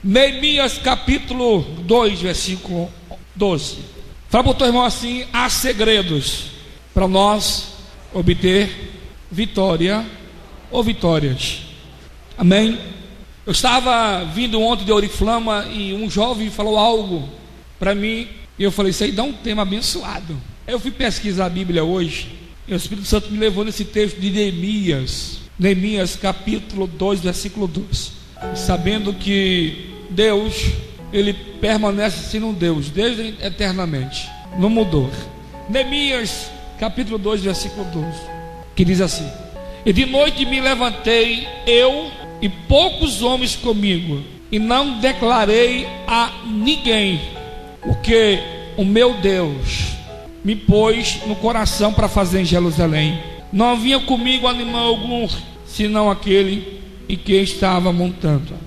Neemias capítulo 2, versículo 12. Fala para o teu irmão assim: há segredos para nós obter vitória ou vitórias. Amém? Eu estava vindo ontem de Oriflama e um jovem falou algo para mim e eu falei: isso aí dá um tema abençoado. Eu fui pesquisar a Bíblia hoje e o Espírito Santo me levou nesse texto de Neemias capítulo 2, versículo 12. Sabendo que Deus, Ele permanece sendo um Deus desde eternamente, não mudou. Neemias capítulo 2, versículo 12, que diz assim: e de noite me levantei, eu e poucos homens comigo, e não declarei a ninguém o que o meu Deus me pôs no coração para fazer em Jerusalém. Não havia comigo animal algum, senão aquele em que estava montando.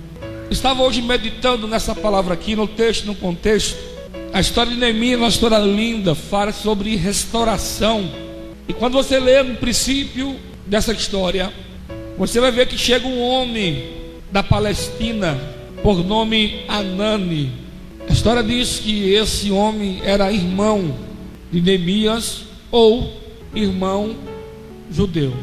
Estava hoje meditando nessa palavra aqui, no texto, no contexto. A história de Neemias é uma história linda, fala sobre restauração. E quando você lê no princípio dessa história, você vai ver que chega um homem da Palestina, por nome Anani. A história diz que esse homem era irmão de Neemias, ou irmão judeu.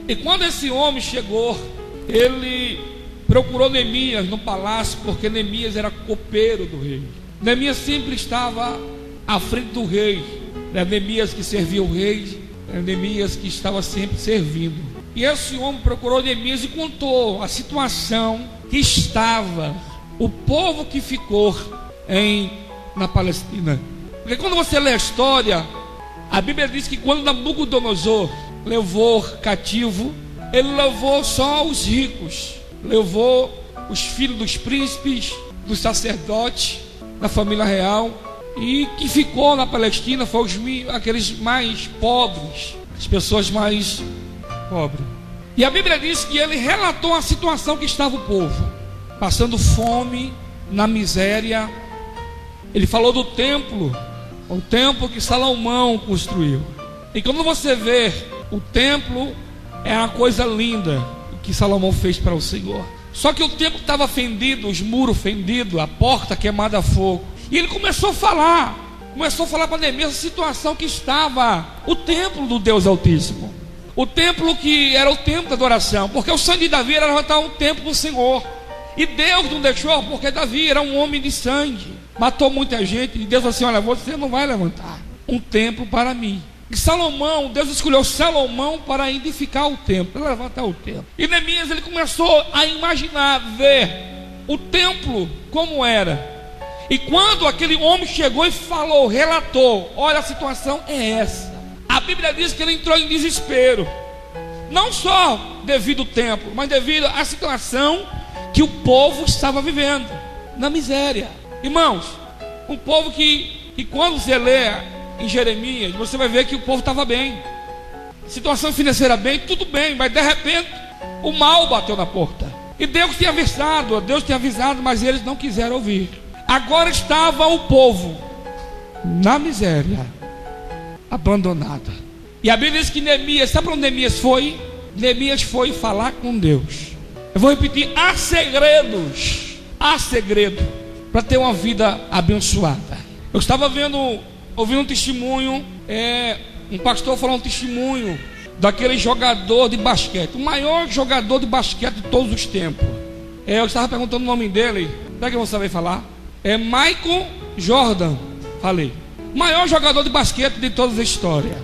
E quando esse homem chegou, ele procurou Neemias no palácio, porque Neemias era copeiro do rei. Neemias sempre estava à frente do rei. Era Neemias que servia o rei, era Neemias que estava sempre servindo. E esse homem procurou Neemias e contou a situação que estava o povo que ficou na Palestina. Porque quando você lê a história, a Bíblia diz que quando Nabucodonosor levou cativo, ele levou só os ricos, levou os filhos dos príncipes, dos sacerdotes, da família real, e que ficou na Palestina foi aqueles mais pobres, as pessoas mais pobres. E a Bíblia diz que ele relatou a situação que estava o povo, passando fome, na miséria. Ele falou do templo, o templo que Salomão construiu. E quando você vê o templo, é uma coisa linda que Salomão fez para o Senhor. Só que o templo estava fendido, os muros fendidos, a porta queimada a fogo. E ele começou a falar para Neemias a situação que estava o templo do Deus Altíssimo, o templo que era o templo da adoração, porque o sangue de Davi era levantar um templo do Senhor. E Deus não deixou, porque Davi era um homem de sangue, matou muita gente. E Deus falou assim: olha, você não vai levantar um templo para mim. E Salomão, Deus escolheu Salomão para edificar o templo, para levantar o templo. E Neemias, ele começou a imaginar, ver o templo como era. E quando aquele homem chegou e falou, relatou: olha, a situação é essa. A Bíblia diz que ele entrou em desespero, não só devido ao templo, mas devido à situação que o povo estava vivendo, na miséria. Irmãos, um povo que quando você lê em Jeremias, você vai ver que o povo estava bem, situação financeira bem, tudo bem, mas de repente o mal bateu na porta. E Deus tinha avisado, mas eles não quiseram ouvir. Agora estava o povo na miséria, abandonado. E a Bíblia diz que Neemias, sabe para onde Neemias foi? Neemias foi falar com Deus. Eu vou repetir: há segredo para ter uma vida abençoada. Eu estava ouvindo um testemunho, um pastor falou um testemunho daquele jogador de basquete, o maior jogador de basquete de todos os tempos. Eu estava perguntando o nome dele, será que eu vou saber falar? É Michael Jordan. Falei: maior jogador de basquete de toda a história,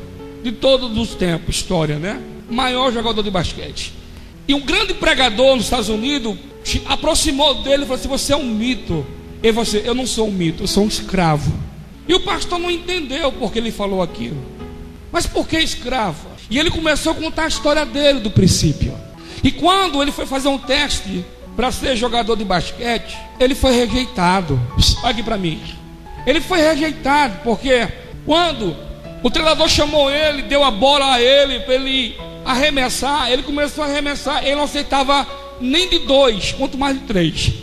de todos os tempos, história, né? Maior jogador de basquete. E um grande pregador nos Estados Unidos aproximou dele e falou assim: você é um mito. Ele falou assim: eu não sou um mito, eu sou um escravo. E o pastor não entendeu porque ele falou aquilo. Mas por que escravo? E ele começou a contar a história dele do princípio. E quando ele foi fazer um teste para ser jogador de basquete, ele foi rejeitado. Olha aqui para mim. Ele foi rejeitado porque quando o treinador chamou ele, deu a bola a ele para ele arremessar, ele começou a arremessar. Ele não aceitava nem de 2, quanto mais de 3.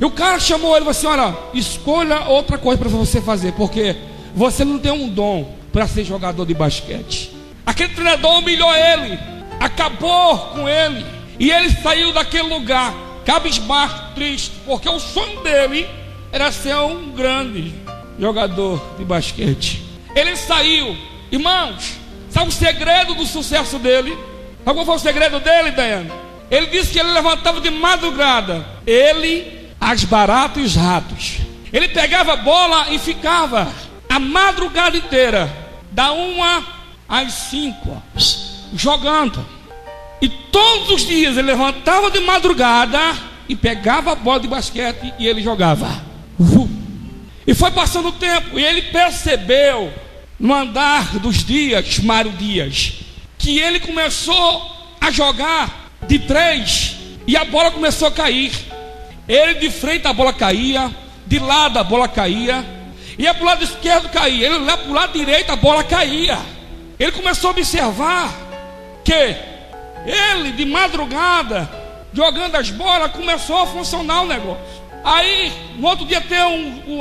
E o cara chamou ele e falou assim: olha, escolha outra coisa para você fazer, porque você não tem um dom para ser jogador de basquete. Aquele treinador humilhou ele, acabou com ele, e ele saiu daquele lugar cabisbaixo, triste, porque o sonho dele era ser um grande jogador de basquete. Ele saiu, irmãos, sabe o segredo do sucesso dele? Sabe qual foi o segredo dele, Daiane? Ele disse que ele levantava de madrugada, ele, as baratas e os ratos. Ele pegava a bola e ficava a madrugada inteira, da 1 às 5, jogando. E todos os dias ele levantava de madrugada e pegava a bola de basquete e ele jogava. E foi passando o tempo e ele percebeu, no andar dos dias, Mário Dias, que ele começou a jogar de 3 e a bola começou a cair. Ele de frente a bola caía, de lado a bola caía, ia para o lado esquerdo caía, ele ia para o lado direito a bola caía. Ele começou a observar que ele de madrugada jogando as bolas começou a funcionar o negócio. Aí no outro dia tem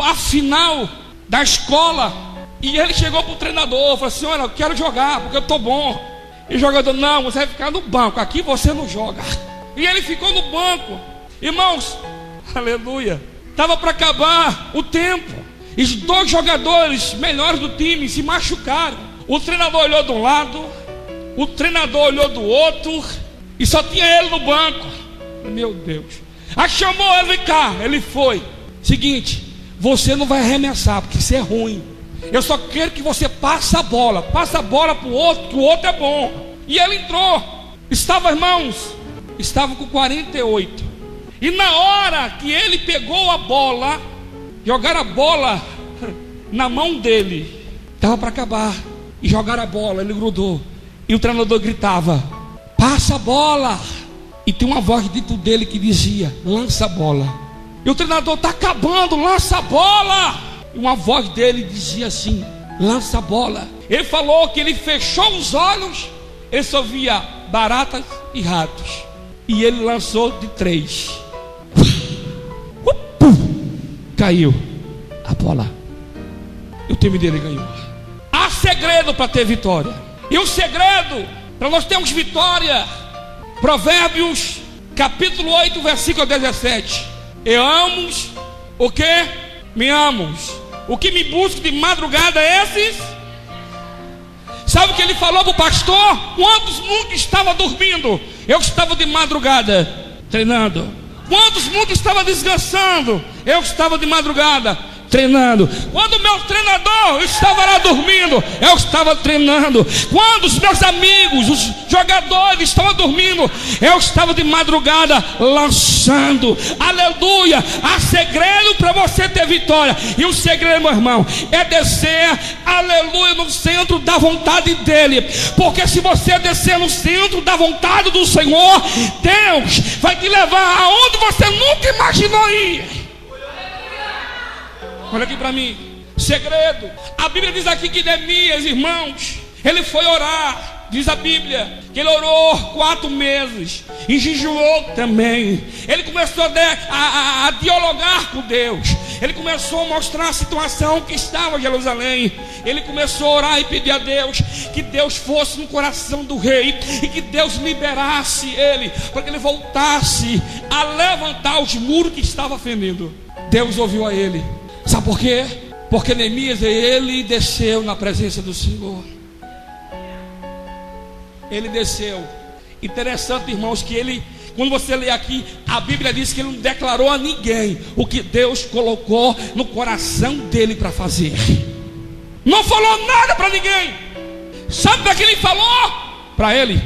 a final da escola e ele chegou para o treinador, falou assim: olha, eu quero jogar porque eu estou bom. E o jogador: não, você vai ficar no banco, aqui você não joga. E ele ficou no banco. Irmãos, aleluia, estava para acabar o tempo. Os 2 jogadores melhores do time se machucaram. O treinador olhou de um lado, o treinador olhou do outro, e só tinha ele no banco. Meu Deus. Aí chamou ele: vem cá. Ele foi. Seguinte, você não vai arremessar porque isso é ruim. Eu só quero que você passe a bola para o outro, que o outro é bom. E ele entrou. Estava, irmãos, estava com 48. E na hora que ele pegou a bola, jogaram a bola na mão dele, estava para acabar, e jogaram a bola, ele grudou. E o treinador gritava: passa a bola. E tem uma voz dentro dele que dizia: lança a bola. E o treinador: está acabando, lança a bola. E uma voz dele dizia assim: lança a bola. Ele falou que ele fechou os olhos, ele só via baratas e ratos. E ele lançou de 3. Caiu a bola. E o time dele ganhou. Há segredo para ter vitória. E o segredo para nós termos vitória, Provérbios capítulo 8, versículo 17. Eu amos o que? Me amos. O que me busca de madrugada é esses. Sabe o que ele falou para o pastor? Quantos nunca estavam dormindo? Eu estava de madrugada treinando. Quantos nunca estavam descansando? Eu estava de madrugada treinando. Quando o meu treinador estava lá dormindo, eu estava treinando. Quando os meus amigos, os jogadores estavam dormindo, eu estava de madrugada lançando. Aleluia. Há segredo para você ter vitória. E o segredo, meu irmão, é descer, aleluia, no centro da vontade dele. Porque se você descer no centro da vontade do Senhor, Deus vai te levar aonde você nunca imaginou ir. Olha aqui para mim, segredo. A Bíblia diz aqui que Neemias, irmãos, ele foi orar. Diz a Bíblia que ele orou 4 meses e jejuou também. Ele começou a dialogar com Deus. Ele começou a mostrar a situação que estava em Jerusalém. Ele começou a orar e pedir a Deus que Deus fosse no coração do rei e que Deus liberasse ele, para que ele voltasse a levantar os muros que estavam fendendo. Deus ouviu a ele. Sabe por quê? Porque Neemias, ele desceu na presença do Senhor. Ele desceu. Interessante, irmãos, que ele, quando você lê aqui, a Bíblia diz que ele não declarou a ninguém o que Deus colocou no coração dele para fazer. Não falou nada para ninguém. Sabe para que ele falou? Para ele.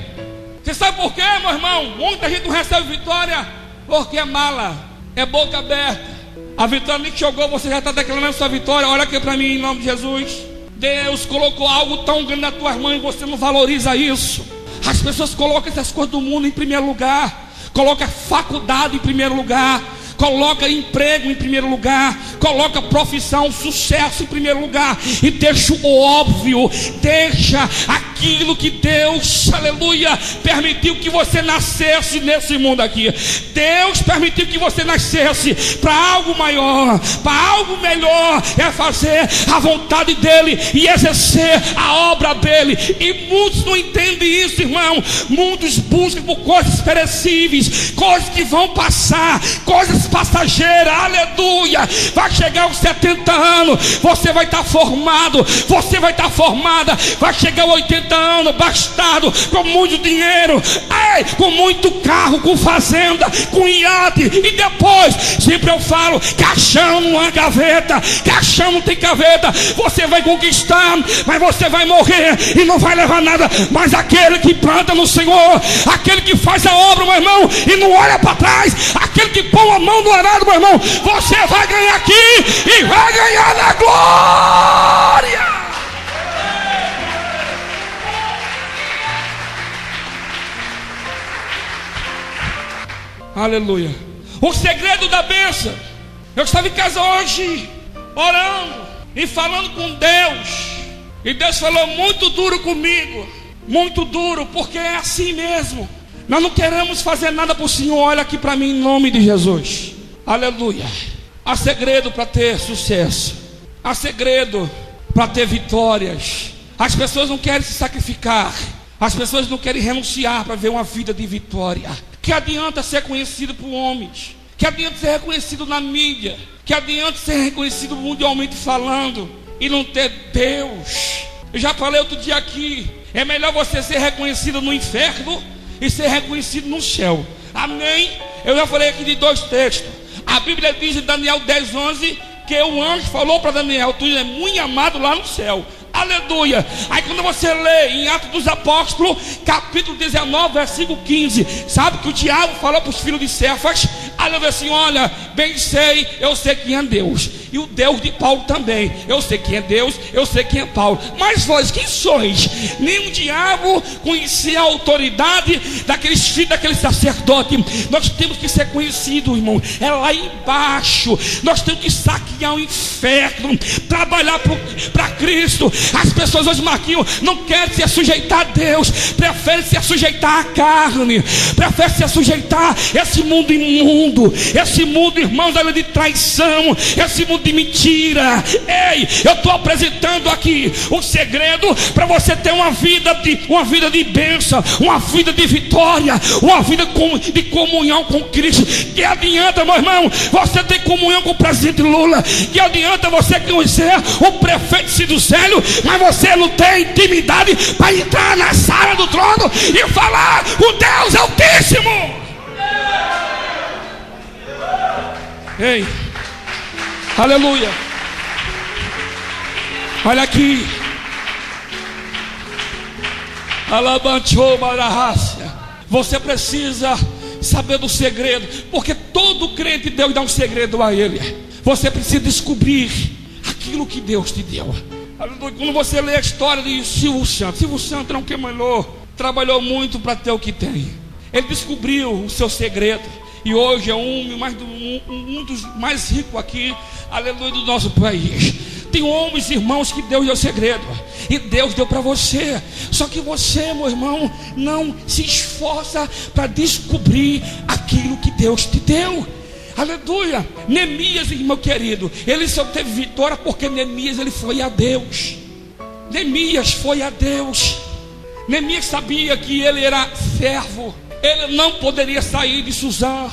Você sabe por quê, meu irmão? Muita gente não recebe vitória porque é mala, é boca aberta. A vitória que jogou, você já está declarando sua vitória. Olha aqui para mim, em nome de Jesus. Deus colocou algo tão grande na tua mão e você não valoriza isso. As pessoas colocam essas coisas do mundo em primeiro lugar, colocam a faculdade em primeiro lugar, coloca emprego em primeiro lugar, coloca profissão, sucesso em primeiro lugar, e deixa o óbvio, deixa aquilo que Deus, aleluia, permitiu que você nascesse nesse mundo aqui. Deus permitiu que você nascesse para algo maior, para algo melhor, é fazer a vontade dele e exercer a obra dele. E muitos não entendem isso, irmão. Muitos buscam por coisas perecíveis, coisas que vão passar, coisas passageiras, aleluia. Vai chegar aos 70 anos, você vai estar formado, você vai estar formada, vai chegar aos 80 anos, bastardo, com muito dinheiro, com muito carro, com fazenda, com iate, e depois, sempre eu falo, caixão numa gaveta, caixão não tem gaveta. Você vai conquistar, mas você vai morrer e não vai levar nada. Mas aquele que planta no Senhor, aquele que faz a obra, meu irmão, e não olha para trás, aquele que põe a mão no arado, meu irmão, você vai ganhar aqui e vai ganhar na glória. Aleluia. O segredo da bênção. Eu estava em casa hoje, orando e falando com Deus, e Deus falou muito duro comigo, muito duro, porque é assim mesmo. Nós não queremos fazer nada para o Senhor. Olha aqui para mim, em nome de Jesus. Aleluia. Há segredo para ter sucesso, há segredo para ter vitórias. As pessoas não querem se sacrificar, as pessoas não querem renunciar para ver uma vida de vitória. Que adianta ser conhecido por homens? Que adianta ser reconhecido na mídia? Que adianta ser reconhecido mundialmente falando e não ter Deus? Eu já falei outro dia aqui, é melhor você ser reconhecido no inferno e ser reconhecido no céu. Amém? Eu já falei aqui de 2 textos. A Bíblia diz em Daniel 10:11 que o anjo falou para Daniel: tu é muito amado lá no céu. Aleluia. Aí quando você lê em Atos dos Apóstolos, capítulo 19, versículo 15, sabe que o diabo falou para os filhos de Cefas, aleluia, assim: olha, bem sei, eu sei quem é Deus, e o Deus de Paulo também. Eu sei quem é Deus, eu sei quem é Paulo, mas vós quem sois? Nem o diabo conhecia a autoridade daqueles filhos, daqueles sacerdotes. Nós temos que ser conhecidos, irmão, é lá embaixo. Nós temos que saquear o inferno, trabalhar para Cristo. As pessoas hoje, Marquinhos, não querem se sujeitar a Deus, preferem se sujeitar à carne, preferem se sujeitar a esse mundo imundo, esse mundo, irmãos, de traição, esse mundo de mentira. Ei, eu estou apresentando aqui um segredo para você ter uma vida de bênção, uma vida de vitória, uma vida de comunhão com Cristo. Que adianta, meu irmão, você ter comunhão com o presidente Lula? Que adianta você conhecer o prefeito Cido Célio, mas você não tem intimidade para entrar na sala do trono e falar o Deus Altíssimo? Ei, aleluia. Olha aqui. Alabanchou Marahácia. Você precisa saber do segredo, porque todo crente, Deus dá um segredo a ele. Você precisa descobrir aquilo que Deus te deu. Quando você lê a história de Silvio Santos era um queimador, trabalhou muito para ter o que tem. Ele descobriu o seu segredo e hoje é um dos mais ricos aqui, aleluia, do nosso país. Tem homens, irmãos, que Deus deu segredo e Deus deu para você. Só que você, meu irmão, não se esforça para descobrir aquilo que Deus te deu. Aleluia. Neemias, irmão querido, ele só teve vitória porque Neemias, ele foi a Deus. Neemias foi a Deus. Neemias sabia que ele era servo. Ele não poderia sair de Suzã,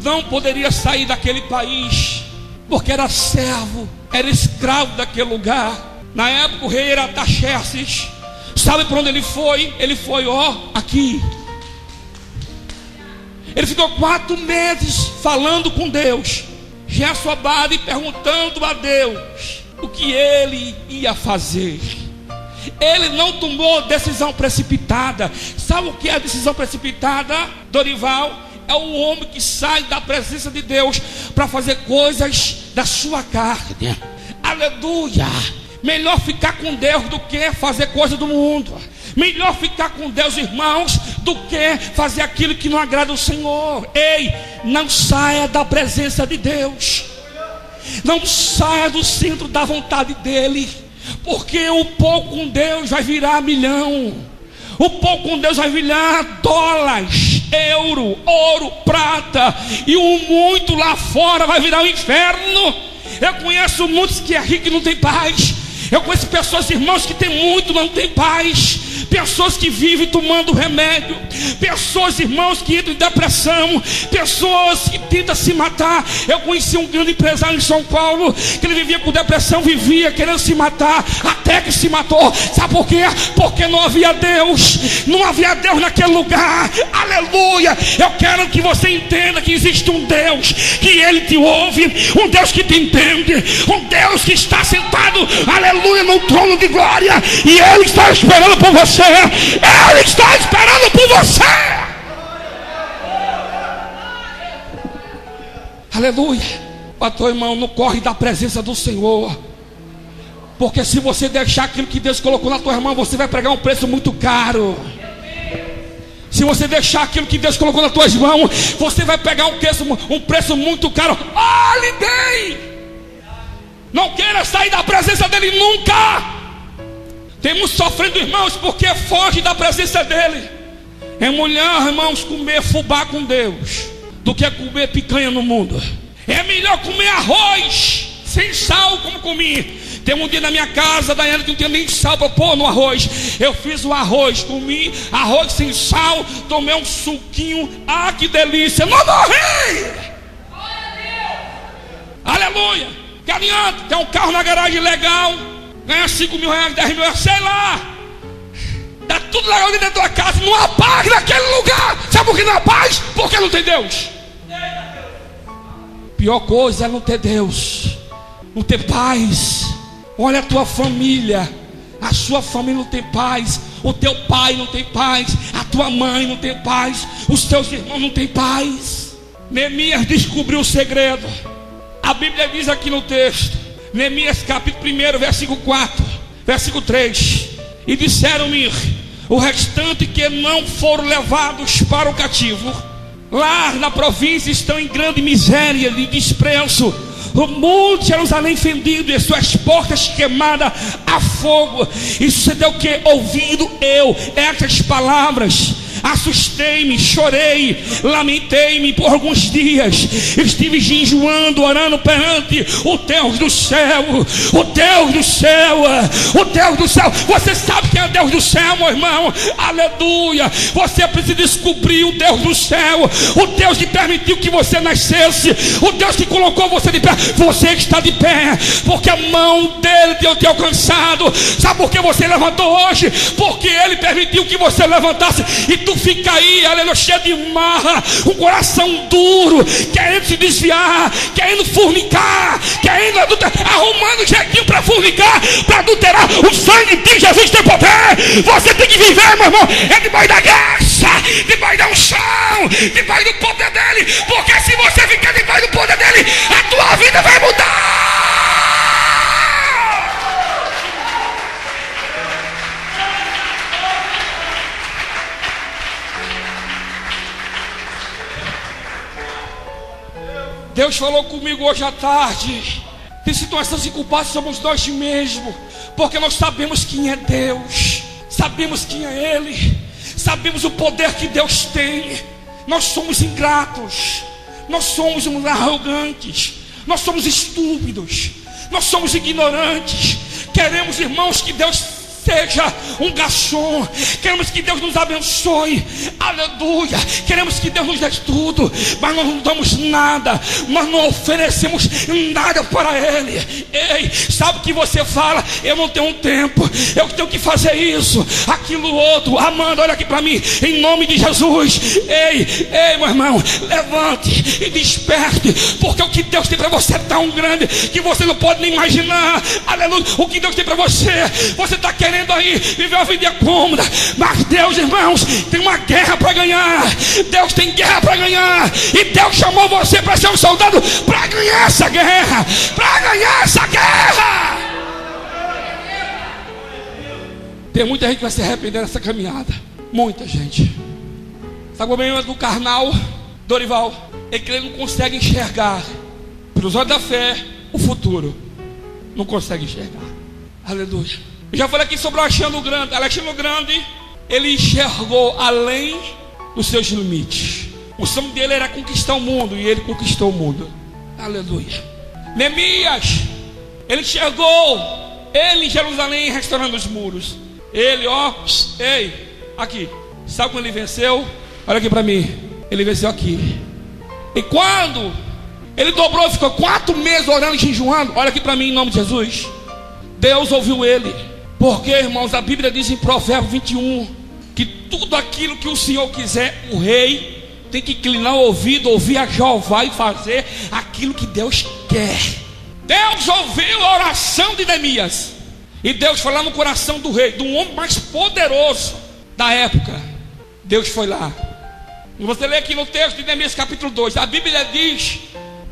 não poderia sair daquele país, porque era servo, era escravo daquele lugar. Na época o rei era Artaxerxes. Sabe para onde ele foi? Ele foi, aqui. Ele ficou 4 meses falando com Deus, Jeosobade, perguntando a Deus o que ele ia fazer. Ele não tomou decisão precipitada. Sabe o que é a decisão precipitada, Dorival? É o homem que sai da presença de Deus para fazer coisas da sua carne. Aleluia. Melhor ficar com Deus do que fazer coisa do mundo. Melhor ficar com Deus, irmãos, do que fazer aquilo que não agrada ao Senhor. Ei, não saia da presença de Deus, não saia do centro da vontade dEle, porque o pouco com Deus vai virar milhão, o pouco com Deus vai virar dólares, euro, ouro, prata, e o muito lá fora vai virar o inferno. Eu conheço muitos que é rico e não tem paz. Eu conheço pessoas, irmãos, que tem muito, não tem paz. Pessoas que vivem tomando remédio, pessoas, irmãos, que entram em depressão, pessoas que tentam se matar. Eu conheci um grande empresário em São Paulo, que ele vivia com depressão, vivia querendo se matar, até que se matou. Sabe por quê? Porque não havia Deus, não havia Deus naquele lugar. Aleluia. Eu quero que você entenda que existe um Deus, que Ele te ouve, um Deus que te entende, um Deus que está sentado, aleluia, no trono de glória, e Ele está esperando por você. Ele está esperando por você. Aleluia. Pastor, irmão, não corre da presença do Senhor, porque se você deixar aquilo que Deus colocou na tua mão, você vai pagar um preço muito caro. Se você deixar aquilo que Deus colocou nas tuas mãos, você vai pegar um preço muito caro. Olhe bem, não queira sair da presença dEle nunca. Temos sofrendo, irmãos, porque foge da presença dEle. É melhor, irmãos, comer fubá com Deus do que comer picanha no mundo. É melhor comer arroz sem sal, como comi. Tem um dia na minha casa, Daiane, que não tinha nem sal para pôr no arroz. Eu fiz o arroz, comi arroz sem sal, tomei um suquinho. Ah, que delícia, não morri. Aleluia. Que adianta, tem um carro na garagem legal, ganha 5 mil reais, 10 mil reais, sei lá, dá tudo legal dentro da tua casa, não há paz naquele lugar. Sabe por que não há paz? Porque não tem Deus. Pior coisa é não ter Deus, não ter paz. Olha a tua família, a sua família não tem paz, o teu pai não tem paz, a tua mãe não tem paz, os teus irmãos não têm paz. Neemias descobriu o segredo. A Bíblia diz aqui no texto, Neemias capítulo 1, versículo 4, versículo 3: e disseram-me o restante que não foram levados para o cativo, lá na província estão em grande miséria e desprezo, o mundo de Jerusalém fendido e suas portas queimadas a fogo. E sucedeu que, ouvindo eu estas palavras, assustei-me, chorei, lamentei-me por alguns dias, estive jejuando, orando perante o Deus do céu, o Deus do céu, o Deus do céu. Você sabe quem é o Deus do céu, meu irmão? Aleluia. Você precisa descobrir o Deus do céu, o Deus que permitiu que você nascesse, o Deus que colocou você de pé. Você está de pé porque a mão dele te alcançado. Sabe por que você levantou hoje? Porque ele permitiu que você levantasse. E tu fica aí, aleluia, cheio de marra, um coração duro, querendo se desviar, querendo fornicar, querendo adulterar, arrumando um jeitinho para fornicar, para adulterar. O sangue de Jesus tem poder. Você tem que viver, meu irmão, é debaixo da graça, debaixo da unção, debaixo do poder dele. Porque se você ficar debaixo do poder dele, a tua vida vai mudar. Deus falou comigo hoje à tarde. Tem situações que culpados somos nós mesmos, porque nós sabemos quem é Deus, sabemos quem é Ele, sabemos o poder que Deus tem. Nós somos ingratos, nós somos arrogantes, nós somos estúpidos, nós somos ignorantes. Queremos, irmãos, que Deus seja um garçom, queremos que Deus nos abençoe, aleluia, queremos que Deus nos dê tudo, mas nós não damos nada, nós não oferecemos nada para Ele. Ei, sabe o que você fala? Eu não tenho tempo, eu tenho que fazer isso, aquilo outro. Amanda, olha aqui para mim, em nome de Jesus. Ei, meu irmão, levante e desperte, porque o que Deus tem para você é tão grande que você não pode nem imaginar. Aleluia, o que Deus tem para você. Você está querendo aí viver uma vida cômoda, mas Deus, irmãos, tem uma guerra para ganhar. Deus tem guerra para ganhar, e Deus chamou você para ser um soldado para ganhar essa guerra, para ganhar essa guerra. Tem muita gente que vai se arrepender nessa caminhada, muita gente. Sabe o problema do carnal, Dorival? É que ele não consegue enxergar, pelos olhos da fé, o futuro. Não consegue enxergar. Aleluia. Eu já falei aqui sobre o Alexandre Grande. Alexandre Grande, ele enxergou além dos seus limites. O sonho dele era conquistar o mundo, e ele conquistou o mundo. Aleluia. Neemias, ele enxergou ele em Jerusalém restaurando os muros. Ele, aqui. Sabe quando ele venceu? Olha aqui para mim. Ele venceu aqui. E quando ele dobrou, ficou 4 meses orando e jejuando. Olha aqui para mim, em nome de Jesus. Deus ouviu ele. Porque, irmãos, a Bíblia diz em Provérbios 21 que tudo aquilo que o Senhor quiser, o rei tem que inclinar o ouvido, ouvir a Jeová e fazer aquilo que Deus quer. Deus ouviu a oração de Neemias. E Deus foi lá no coração do rei, do homem mais poderoso da época. Deus foi lá. E você lê aqui no texto de Neemias capítulo 2. A Bíblia diz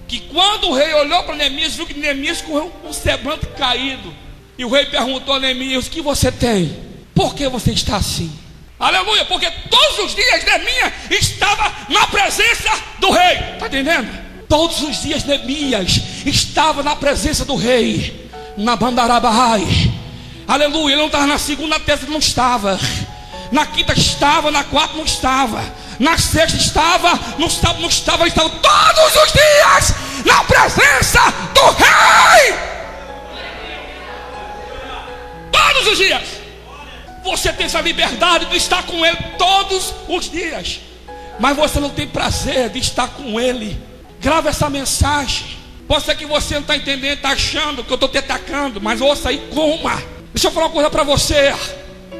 que quando o rei olhou para Neemias, viu que Neemias correu com um semblante caído. E o rei perguntou a Neemias: o que você tem? Por que você está assim? Aleluia, porque todos os dias Neemias estava na presença do rei. Está entendendo? Todos os dias Neemias estava na presença do rei. Na Bandarabai. Aleluia, ele não estava na segunda, na terça, não estava. Na quinta estava, na quarta não estava. Na sexta estava, no sábado não estava. Ele estava todos os dias na presença do rei. Todos os dias. Você tem essa liberdade de estar com ele todos os dias, mas você não tem prazer de estar com ele. Grava essa mensagem. Pode ser que você não está entendendo, está achando que eu estou te atacando, mas ouça aí, coma. Deixa eu falar uma coisa para você.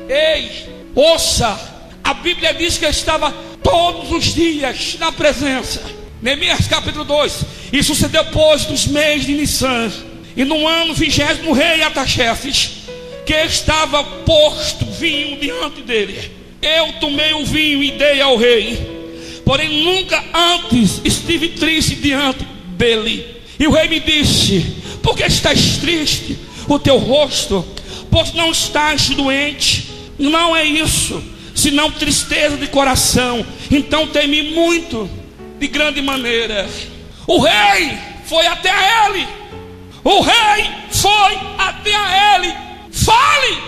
Ei, ouça. A Bíblia diz que ele estava todos os dias na presença. Neemias capítulo 2. E sucedeu depois dos meses de Nissan, e no ano 20º, o rei Artaxerxes, que estava posto vinho diante dele, eu tomei o vinho e dei ao rei, porém nunca antes estive triste diante dele. E o rei me disse: por que estás triste o teu rosto? Pois não estás doente? Não é isso, senão tristeza de coração. Então temi muito, de grande maneira. O rei foi até a ele. O rei foi até a ele. Fale!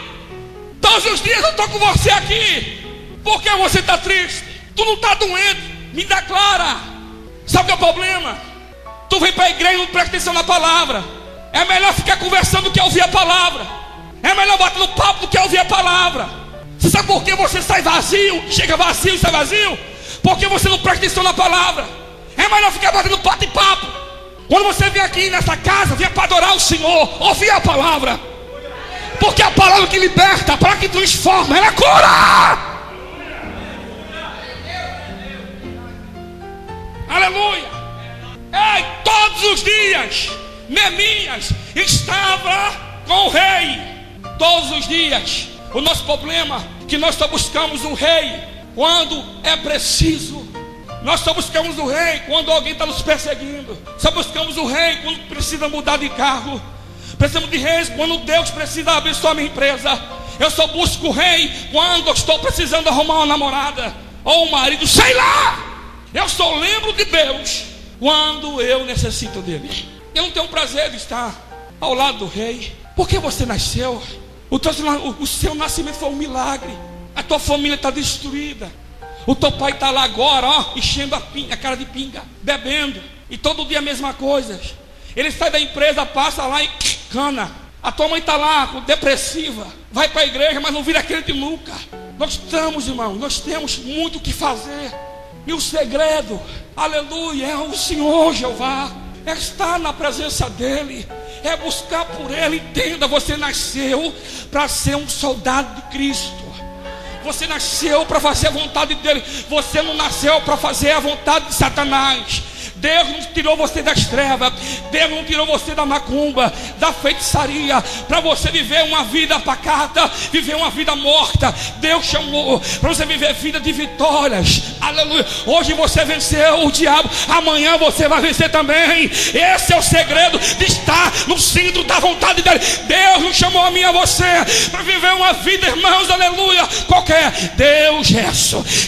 Todos os dias eu estou com você aqui. Por que você está triste? Tu não está doente? Me declara. Sabe o que é o problema? Tu vem para a igreja e não presta atenção na palavra. É melhor ficar conversando do que ouvir a palavra. É melhor bater no papo do que ouvir a palavra. Você sabe por que você sai vazio? Chega vazio e sai vazio? Porque você não presta atenção na palavra. É melhor ficar batendo papo e papo. Quando você vem aqui nessa casa, vem para adorar o Senhor, ouvir a palavra. Porque a palavra que liberta, a palavra que transforma, ela cura. Aleluia. Ei, todos os dias Neemias estava com o rei. Todos os dias. O nosso problema é que nós só buscamos o rei quando é preciso. Nós só buscamos o rei quando alguém está nos perseguindo. Só buscamos o rei quando precisa mudar de carro. Precisamos de reis quando Deus precisa abençoar minha empresa. Eu só busco o rei quando eu estou precisando arrumar uma namorada ou um marido, sei lá. Eu só lembro de Deus quando eu necessito dele. Eu não tenho prazer de estar ao lado do rei. Porque você nasceu. O seu nascimento foi um milagre. A tua família está destruída. O teu pai está lá agora, enchendo a cara de pinga, bebendo. E todo dia a mesma coisa. Ele sai da empresa, passa lá e cana. A tua mãe está lá, depressiva. Vai para a igreja, mas não vira crente nunca. Nós estamos, irmão, nós temos muito o que fazer. E o segredo, aleluia, é o Senhor Jeová. É estar na presença dEle. É buscar por Ele. Entenda, você nasceu para ser um soldado de Cristo. Você nasceu para fazer a vontade dEle. Você não nasceu para fazer a vontade de Satanás. Deus não tirou você das trevas. Deus não tirou você da macumba, da feitiçaria, para você viver uma vida pacata, viver uma vida morta. Deus chamou para você viver vida de vitórias. Aleluia. Hoje você venceu o diabo, amanhã você vai vencer também. Esse é o segredo de estar no centro da vontade dele. Deus nos chamou a mim e a você para viver uma vida, irmãos, aleluia, qualquer. Deus,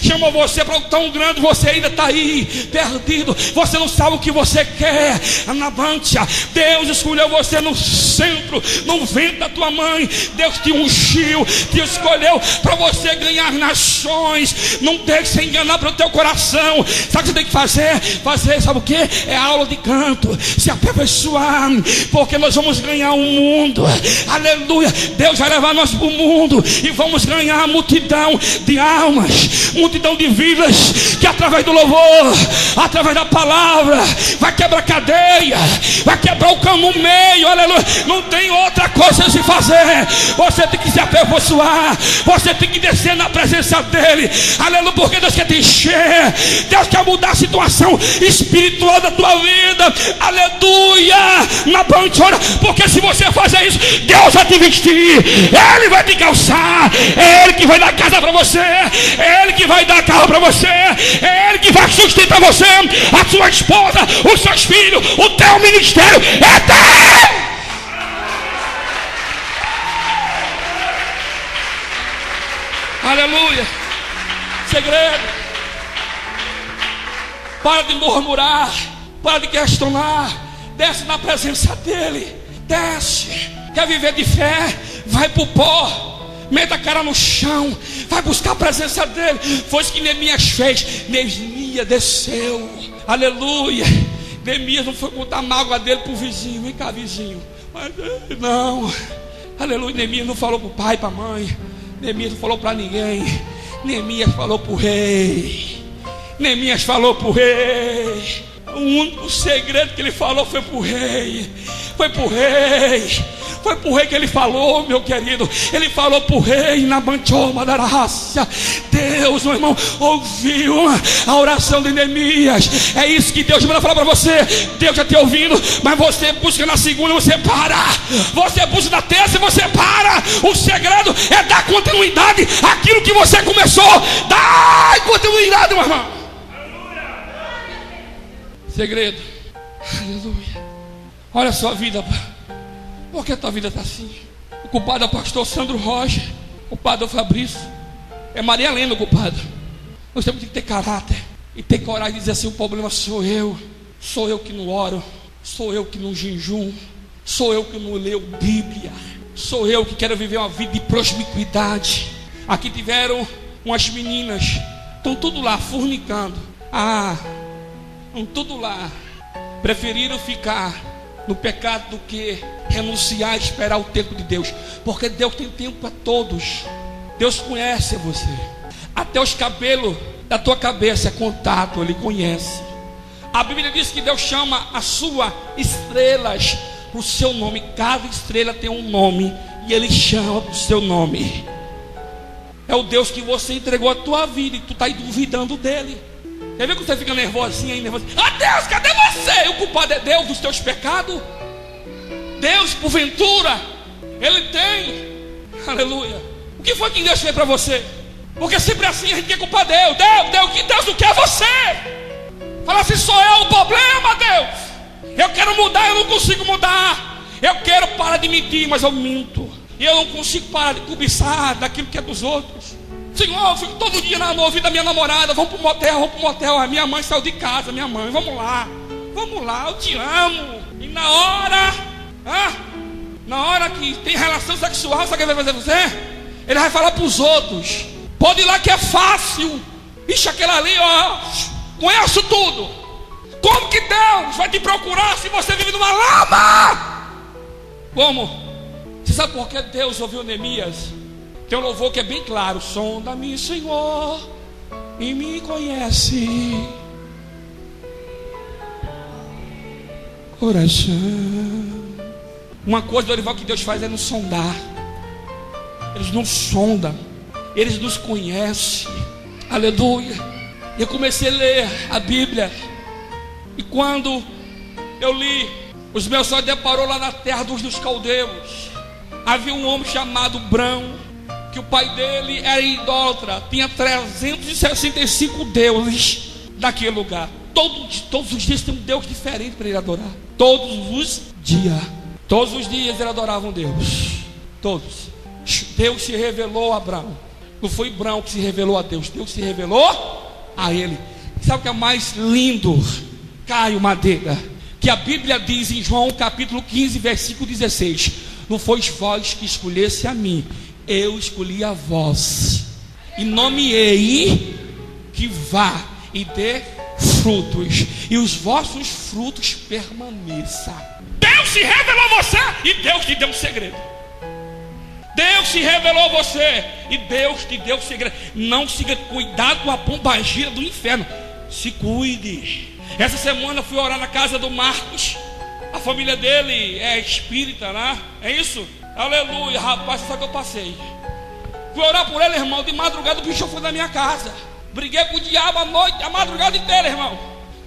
chamou você para algo tão grande. Você ainda está aí, perdido. Você não sabe o que você quer. Anabantia, Deus escolheu você no centro, no ventre da tua mãe. Deus te ungiu, te escolheu para você ganhar nações. Não deixe se enganar pelo teu coração. Sabe o que você tem que fazer? Sabe o que? É aula de canto, se aperfeiçoar, porque nós vamos ganhar o mundo. Aleluia. Deus vai levar nós para o mundo e vamos ganhar a multidão de almas, multidão de vidas, que através do louvor, através da palavra, vai quebrar cadeia, vai quebrar o cano no meio. Aleluia. Não tem outra coisa a se fazer. Você tem que se aperfeiçoar, você tem que descer na presença dele. Aleluia. Porque Deus quer te encher, Deus quer mudar a situação espiritual da tua vida. Aleluia. Na pantora, porque se você fazer isso, Deus vai te vestir, Ele vai te calçar, é Ele que vai dar casa para você, é Ele que vai dar carro para você, é Ele que vai sustentar você, a sua esposa, os seus filhos, o teu ministério é teu. Aleluia. Segredo: para de murmurar, para de questionar, desce na presença dele, desce. Quer viver de fé? Vai para o pó, meta a cara no chão, vai buscar a presença dele. Foi isso que Neemias fez. Neemias desceu, aleluia. Neemias não foi contar a mágoa dele para o vizinho. Vem cá, vizinho. Mas não, aleluia. Neemias não falou para o pai, para a mãe. Neemias não falou para ninguém. Neemias falou para o rei. Neemias falou para o rei. O único segredo que ele falou foi para o rei. Foi para o rei. Foi para o rei que ele falou, meu querido. Ele falou para o rei na banchoma da raça. Deus, meu irmão, ouviu a oração de Neemias. É isso que Deus manda falar para você. Deus já te ouvindo, mas você busca na segunda, você para. Você busca na terça, você para. O segredo é dar continuidade àquilo que você começou. Dá continuidade, meu irmão. Segredo. Aleluia. Olha a sua vida. Por que a tua vida está assim? O culpado é o pastor Sandro Rocha, o culpado é o Fabrício, é Maria Helena o culpado. Nós temos que ter caráter e ter coragem de dizer assim: o problema sou eu que não oro, sou eu que não jejum, sou eu que não leio Bíblia, sou eu que quero viver uma vida de promiscuidade. Aqui tiveram umas meninas, estão tudo lá fornicando, estão tudo lá, preferiram ficar no pecado do que renunciar e esperar o tempo de Deus, porque Deus tem tempo para todos. Deus conhece você, até os cabelos da tua cabeça é contado, Ele conhece. A Bíblia diz que Deus chama as suas estrelas para o seu nome. Cada estrela tem um nome e Ele chama para o seu nome. É o Deus que você entregou a tua vida e tu está aí duvidando dele. Quer ver que você fica nervosinho aí, nervosinho? Deus, cadê você? O culpado é Deus dos teus pecados? Deus, porventura, Ele tem. Aleluia. O que foi que Deus fez para você? Porque sempre assim a gente quer culpar Deus. Deus, que Deus não quer você. Fala assim: sou eu o problema, Deus. Eu quero mudar, eu não consigo mudar. Eu quero parar de mentir, mas eu minto. E eu não consigo parar de cobiçar daquilo que é dos outros. Senhor, eu fico todo dia no ouvido da minha namorada: vamos para o motel, A minha mãe saiu de casa, minha mãe, vamos lá, eu te amo. E na hora que tem relação sexual, sabe o que ele vai fazer você? Ele vai falar para os outros: pode ir lá que é fácil. Ixi, aquela ali, conheço tudo. Como que Deus vai te procurar se você vive numa lama? Como? Você sabe por que Deus ouviu Neemias? Tem um louvor que é bem claro: sonda-me, Senhor, e me conhece, coração. Uma coisa, Dorival, que Deus faz é nos sondar. Eles nos sondam, eles nos conhecem. Aleluia. E eu comecei a ler a Bíblia, e quando eu li, os meus olhos deparou lá na terra dos caldeus. Havia um homem chamado Brão, que o pai dele era idólatra, tinha 365 deuses naquele lugar. Todos os dias tem um Deus diferente para ele adorar. Todos os dias. Todos os dias eles adoravam Deus. Todos. Deus se revelou a Abraão. Não foi Abraão que se revelou a Deus. Deus se revelou a ele. Sabe o que é mais lindo? Caio Madeira, que a Bíblia diz em João capítulo 15, versículo 16: não fois vós que escolhesse a mim, eu escolhi a vós, e nomeei que vá e dê frutos, e os vossos frutos permaneçam. Deus se revelou a você, e Deus te deu um segredo. Deus se revelou a você, e Deus te deu um segredo. Não siga, cuidado com a pombagira do inferno. Se cuide. Essa semana eu fui orar na casa do Marcos. A família dele é espírita, né? É isso? Aleluia, rapaz, só que eu passei. Fui orar por ele, irmão. De madrugada o bicho foi na minha casa. Briguei com o diabo a noite, a madrugada inteira, irmão.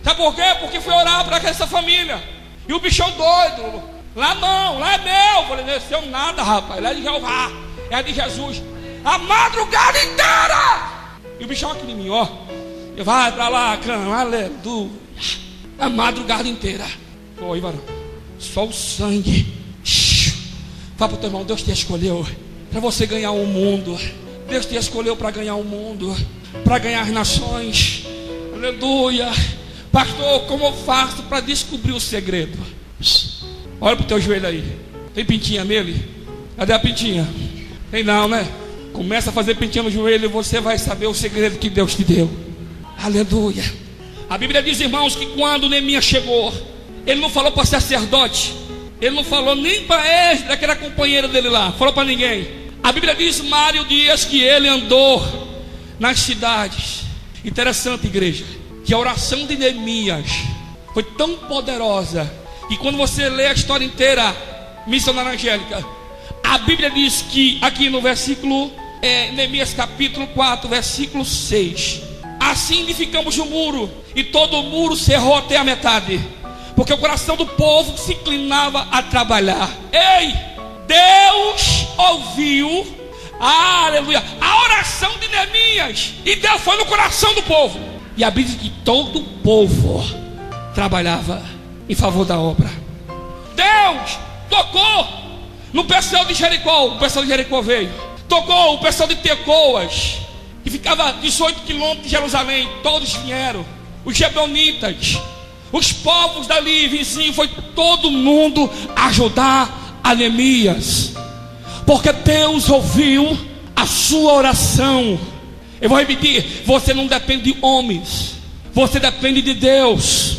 Sabe por quê? Porque fui orar para essa família. E o bichão doido. Lá não, lá é meu. Falei, não é seu nada, rapaz. Lá é de Jeová, é de Jesus. A madrugada inteira. E o bichão aqui em mim, ó. Vai para lá, cão, aleluia. A madrugada inteira. Oi, varão. Só o sangue. Fala para o teu irmão, Deus te escolheu para você ganhar o mundo. Deus te escolheu para ganhar o mundo, para ganhar as nações. Aleluia. Pastor, como eu faço para descobrir o segredo? Olha para o teu joelho aí. Tem pintinha nele? Cadê a pintinha? Tem não, né? Começa a fazer pintinha no joelho e você vai saber o segredo que Deus te deu. Aleluia. A Bíblia diz, irmãos, que quando Neemias chegou, ele não falou para sacerdote, ele não falou nem para Esdras, que era companheiro dele lá, falou para ninguém. A Bíblia diz, Mário Dias, que ele andou nas cidades. Interessante, igreja, que a oração de Neemias foi tão poderosa, que quando você lê a história inteira, missionária Angélica, a Bíblia diz que aqui no versículo, Neemias capítulo 4, versículo 6: assim edificamos o muro, e todo o muro cerrou até a metade, porque o coração do povo se inclinava a trabalhar. Ei, Deus ouviu, aleluia, a oração de Neemias, e Deus foi no coração do povo. E a Bíblia diz que todo o povo trabalhava em favor da obra. Deus tocou no pessoal de Jericó. O pessoal de Jericó veio. Tocou o pessoal de Tecoas, que ficava 18 quilômetros de Jerusalém. Todos vieram. Os Gibeonitas, os povos dali vizinhos, foi todo mundo ajudar a Neemias, porque Deus ouviu a sua oração. Eu vou repetir: você não depende de homens, você depende de Deus.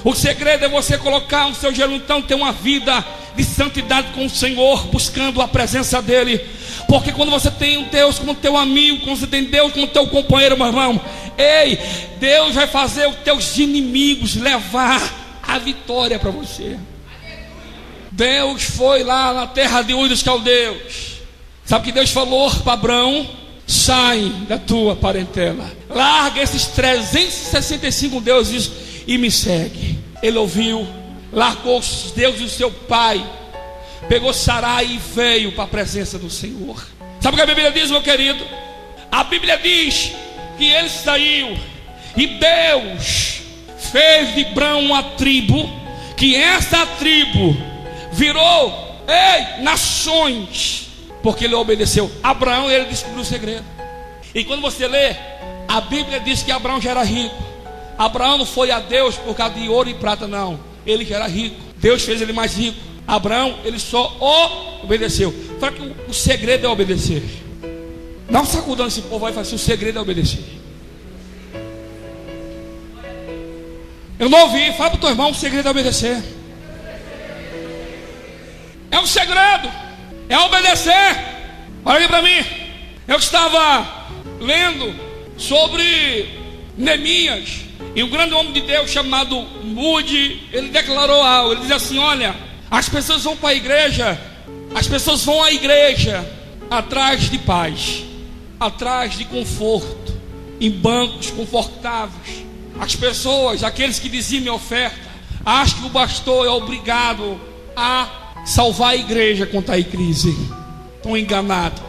O segredo é você colocar o seu gelo, então ter uma vida de santidade com o Senhor, buscando a presença dEle. Porque quando você tem um Deus como teu amigo, quando você tem Deus como teu companheiro, meu irmão, ei, Deus vai fazer os teus inimigos levar a vitória para você. Deus foi lá na terra de Ur dos Caldeus. Sabe o que Deus falou para Abraão? Sai da tua parentela, larga esses 365 deuses e me segue. Ele ouviu, largou os deuses do seu pai, pegou Sarai e veio para a presença do Senhor. Sabe o que a Bíblia diz, meu querido? A Bíblia diz que ele saiu e Deus fez de Abraão uma tribo, que essa tribo virou, nações, porque ele obedeceu. Abraão, ele descobriu o segredo. E quando você lê, a Bíblia diz que Abraão já era rico. Abraão não foi a Deus por causa de ouro e prata, não. Ele já era rico. Deus fez ele mais rico. Abraão, ele só obedeceu. Fala que o segredo é obedecer. Dá um sacudão nesse povo aí e fala assim: o segredo é obedecer. Eu não ouvi. Fala para o teu irmão: o segredo é obedecer. É um segredo, é obedecer. Olha aqui para mim. Eu estava lendo sobre Neemias, e um grande homem de Deus chamado Moody, ele declarou algo. Ele diz assim: olha, as pessoas vão para a igreja, as pessoas vão à igreja atrás de paz, atrás de conforto, em bancos confortáveis. As pessoas, aqueles que dizimam a oferta, acham que o pastor é obrigado a salvar a igreja quando está em crise. Estão enganados.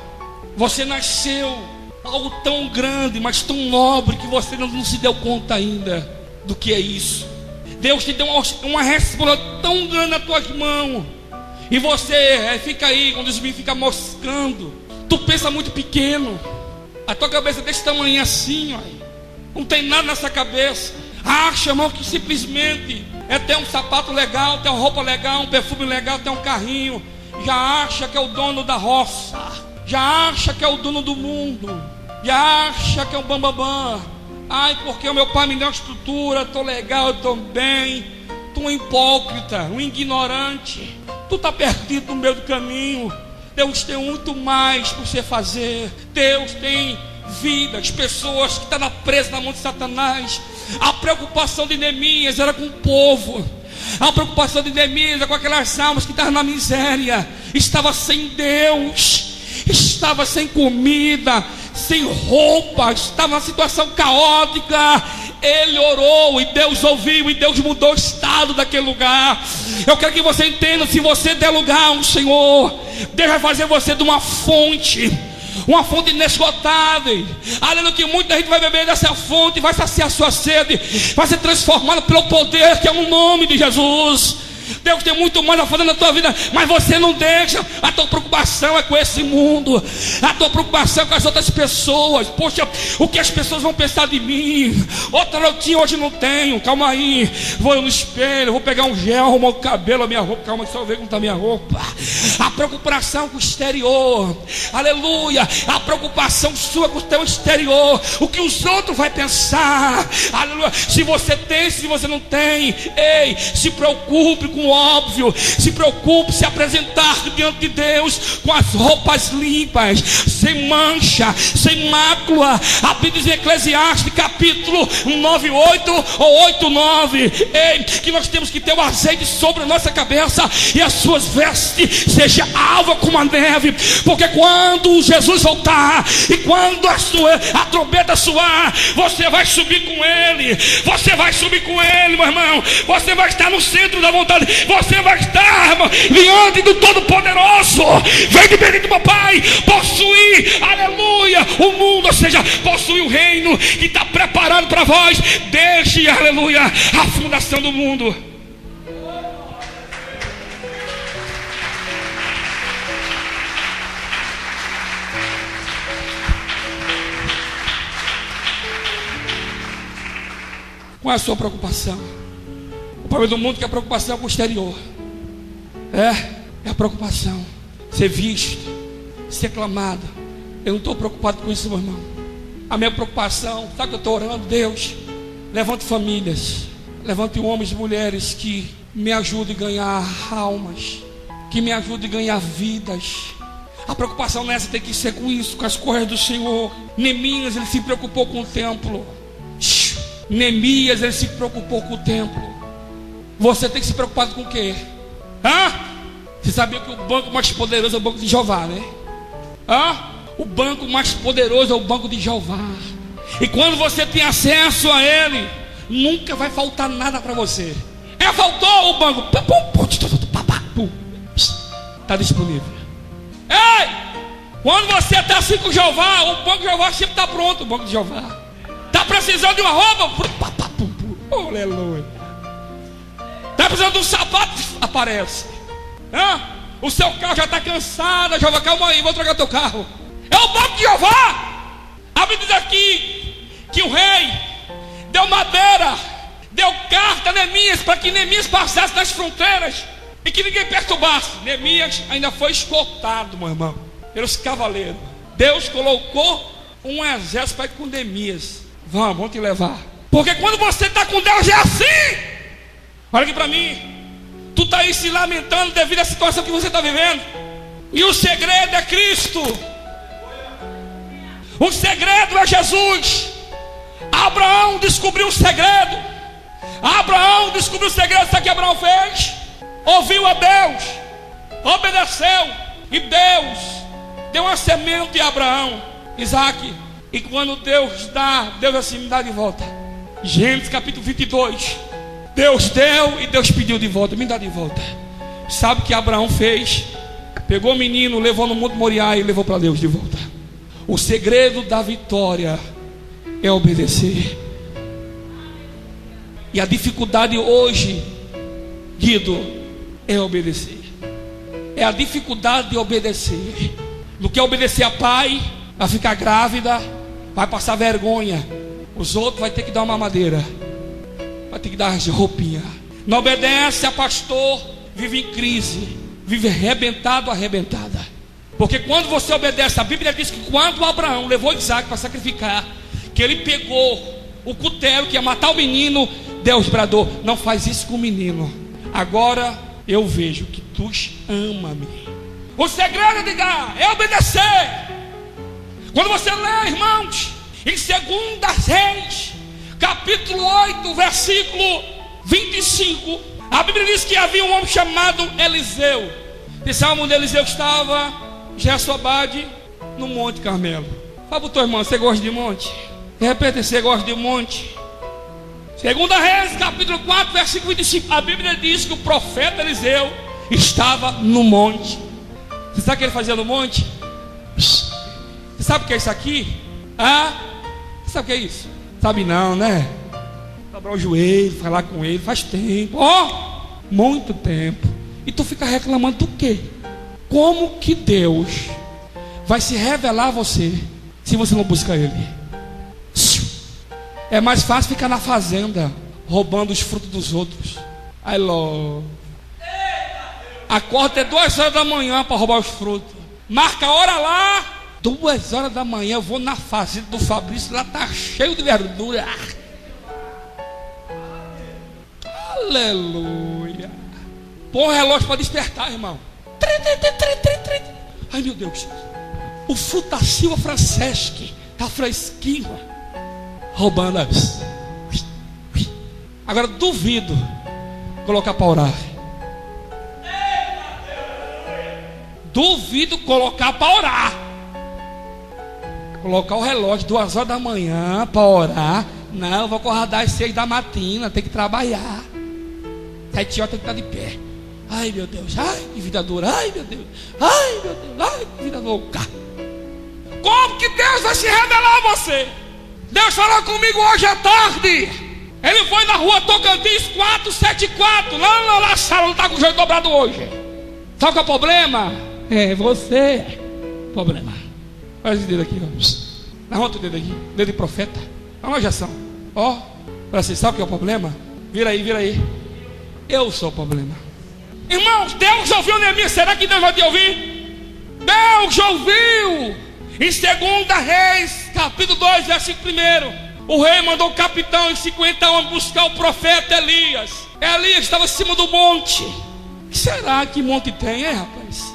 Você nasceu algo tão grande, mas tão nobre, que você não se deu conta ainda do que é isso. Deus te deu uma responsabilidade tão grande nas tuas mãos, e você fica aí, quando os meninos ficam moscando, tu pensa muito pequeno, a tua cabeça é desse tamanho assim, ó, não tem nada nessa cabeça. Acha, irmão, que simplesmente é ter um sapato legal, ter uma roupa legal, um perfume legal, ter um carrinho, já acha que é o dono da roça, já acha que é o dono do mundo, já acha que é um bambambam. Ai, porque o meu pai me deu uma estrutura, estou legal, eu estou bem. Tu é um hipócrita, um ignorante, tu está perdido no meio do caminho. Deus tem muito mais para você fazer. Deus tem vidas, pessoas que estão presas na mão de Satanás. A preocupação de Neemias era com o povo. A preocupação de Neemias era com aquelas almas que estavam na miséria, estava sem Deus, estava sem comida, sem roupa, estava numa situação caótica. Ele orou e Deus ouviu, e Deus mudou o estado daquele lugar. Eu quero que você entenda: se você der lugar ao Senhor, Deus vai fazer você de uma fonte inesgotável. Aleluia, que muita gente vai beber dessa fonte, vai saciar sua sede, vai ser transformada pelo poder que é o nome de Jesus. Deus tem muito mais a fazer na tua vida, mas você não deixa. A tua preocupação é com esse mundo, a tua preocupação é com as outras pessoas. Poxa, o que as pessoas vão pensar de mim? Outra eu tinha, hoje não tenho. Calma aí, vou no espelho, vou pegar um gel, arrumar o cabelo, a minha roupa. Calma, só ver como está a minha roupa. A preocupação com o exterior, aleluia. A preocupação sua com o teu exterior, o que os outros vão pensar, aleluia. Se você tem, se você não tem, ei, se preocupe com o óbvio. Se preocupe se apresentar diante de Deus com as roupas limpas, sem mancha, sem mácula. A Bíblia diz em Eclesiastes capítulo 9:8 ou 8:9, que nós temos que ter o azeite sobre a nossa cabeça e as suas vestes seja alva como a neve, porque quando Jesus voltar e quando a trombeta soar, você vai subir com Ele. Você vai subir com Ele, meu irmão. Você vai estar no centro da vontade. Você vai estar, irmão, diante do Todo-Poderoso. Vem de bendito papai, possuir, aleluia, o mundo, ou seja, possuir o reino que está preparado para vós desde, aleluia, a fundação do mundo. Qual é a sua preocupação? O problema do mundo é que a preocupação é com o exterior. É a preocupação. Ser visto, ser aclamado. Eu não estou preocupado com isso, meu irmão. A minha preocupação, sabe que eu estou orando? Deus, levante famílias, levante homens e mulheres que me ajudem a ganhar almas, que me ajudem a ganhar vidas. A preocupação nessa tem que ser com isso, com as coisas do Senhor. Neemias, ele se preocupou com o templo. Neemias, ele se preocupou com o templo. Você tem que se preocupar com o quê? Você sabia que o banco mais poderoso é o banco de Jeová, né? O banco mais poderoso é o banco de Jeová. E quando você tem acesso a ele, nunca vai faltar nada para você. Faltou o banco, está disponível. Ei, quando você está assim com Jeová, o banco de Jeová sempre está pronto. O banco de Jeová está precisando de uma roupa, aleluia. Está precisando de um sapato, aparece. O seu carro já está cansado. Jeová, calma aí, vou trocar teu carro. É o banco de Jeová. A Bíblia diz aqui que o rei deu madeira, deu carta a Neemias, para que Neemias passasse nas fronteiras e que ninguém perturbasse. Neemias ainda foi escoltado, meu irmão, pelos cavaleiros. Deus colocou um exército para ir com Neemias. Vamos te levar. Porque quando você está com Deus é assim. Olha aqui para mim. Tu está aí se lamentando devido à situação que você está vivendo. E o segredo é Cristo. O segredo é Jesus. Abraão descobriu o segredo. Abraão descobriu o segredo. Sabe o que Abraão fez? Ouviu a Deus, obedeceu, e Deus deu uma semente a Abraão, Isaac. E quando Deus dá, Deus assim, me dá de volta. Gênesis capítulo 22. Deus deu e Deus pediu de volta, me dá de volta. Sabe o que Abraão fez? Pegou o menino, levou no Monte Moriá e levou para Deus de volta. O segredo da vitória é obedecer. E a dificuldade hoje, Guido, é obedecer. É a dificuldade de obedecer. Do que obedecer a pai, vai ficar grávida, vai passar vergonha. Os outros vai ter que dar uma mamadeira, vai ter que dar roupinha. Não obedece a pastor, vive em crise, vive arrebentada. Porque quando você obedece, a Bíblia diz que quando Abraão levou Isaac para sacrificar, que ele pegou o cutelo que ia matar o menino, Deus bradou: não faz isso com o menino. Agora eu vejo que tu ama-me. O segredo, Edgar, é obedecer. Quando você lê, irmãos, em 2 Reis, capítulo 8, versículo 25, a Bíblia diz que havia um homem chamado Eliseu. Esse homem de Eliseu estava em Jezobade, no Monte Carmelo. Fala para o teu irmão: você gosta de monte? De repente, você gosta de monte? 2 Reis, capítulo 4, versículo 25, a Bíblia diz que o profeta Eliseu estava no monte. Você sabe o que ele fazia no monte? Você sabe o que é isso aqui? Você sabe o que é isso? Sabe não, né? Dobrar o joelho, falar com ele, faz tempo. Muito tempo. E tu fica reclamando do quê? Como que Deus vai se revelar a você se você não busca ele? É mais fácil ficar na fazenda roubando os frutos dos outros. Aí logo acorda até 2 horas da manhã para roubar os frutos. Marca a hora lá, 2 horas da manhã eu vou na fazenda do Fabrício, lá tá cheio de verdura. Aleluia. Põe o relógio para despertar, irmão. Ai meu Deus, o fruto da Silva Franceschi tá fresquinho, roubando. Agora duvido colocar para orar. Duvido colocar para orar. Colocar o relógio 2 horas da manhã para orar. Não, vou acordar às 6 da matina, tem que trabalhar. 7 horas tem que estar de pé. Ai meu Deus, ai que vida dura. Ai meu Deus, ai meu Deus, ai que vida louca. Como que Deus vai se revelar a você? Deus falou comigo hoje à tarde. Ele foi na rua Tocantins 474. Lá na sala, não está com o joelho dobrado hoje. Sabe qual é o problema? É você. Problema. Olha esse dedo aqui, ó. Levanta o dedo aqui. Dedo de profeta. Dá uma injeção. Ó. Para você, sabe o que é o problema? Vira aí, vira aí. Eu sou o problema. Irmãos, Deus ouviu Neemias. Será que Deus vai te ouvir? Deus ouviu. Em 2 Reis, capítulo 2, versículo 1. O rei mandou o capitão e 50 homens buscar o profeta Elias. Elias estava em cima do monte. O que será que monte tem, hein, rapaz?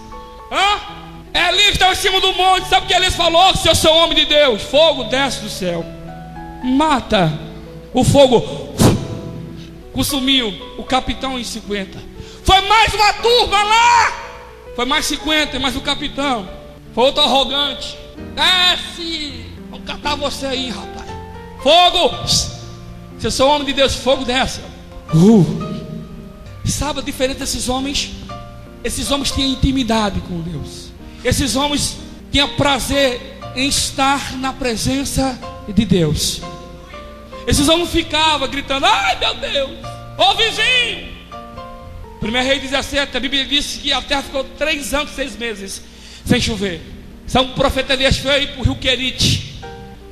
Elias estava em cima do monte. Sabe o que Elias falou? Se eu sou homem de Deus, fogo desce do céu, mata. O fogo consumiu o capitão em 50. Foi mais uma turma lá. Foi mais 50 e mais o capitão. Foi outro arrogante. Desce. Vamos catar você aí, rapaz. Fogo. Se eu sou homem de Deus, fogo desce. Sabe a diferença desses homens? Esses homens tinham intimidade com Deus. Esses homens tinham prazer em estar na presença de Deus. Esses homens ficavam gritando: ai meu Deus, ô vizinho. 1 Reis 17, a Bíblia disse que a terra ficou 3 anos, 6 meses sem chover. São profeta Elias foi para o rio Querite,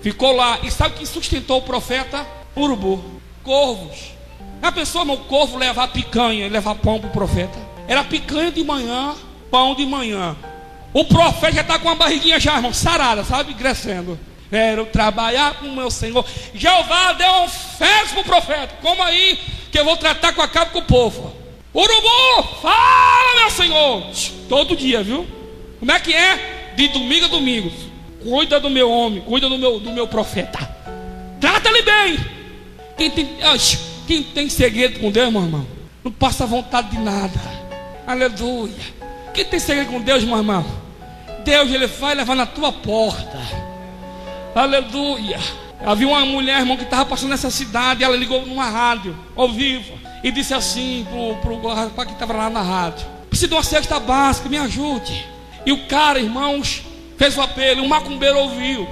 ficou lá. E sabe quem sustentou o profeta? Urubu, corvos. A pessoa, não, o corvo levar picanha, levar pão para o profeta. Era picanha de manhã, pão de manhã. O profeta já está com a barriguinha já, irmão, sarada, sabe, crescendo. Quero trabalhar com o meu Senhor. Jeová deu um fez para o profeta. Como aí que eu vou tratar com a cabo com o povo? Urubu, fala, meu Senhor. Todo dia, viu? Como é que é? De domingo a domingo. Cuida do meu homem, cuida do meu profeta. Trata ele bem. Quem tem segredo com Deus, meu irmão, não passa vontade de nada. Aleluia. Quem tem segredo com Deus, meu irmão, Deus, ele vai levar na tua porta. Aleluia. Havia uma mulher, irmão, que estava passando nessa cidade. Ela ligou numa rádio ao vivo e disse assim pro rapaz que estava lá na rádio: preciso de uma cesta básica, me ajude. E o cara, irmãos, fez o apelo. O macumbeiro ouviu.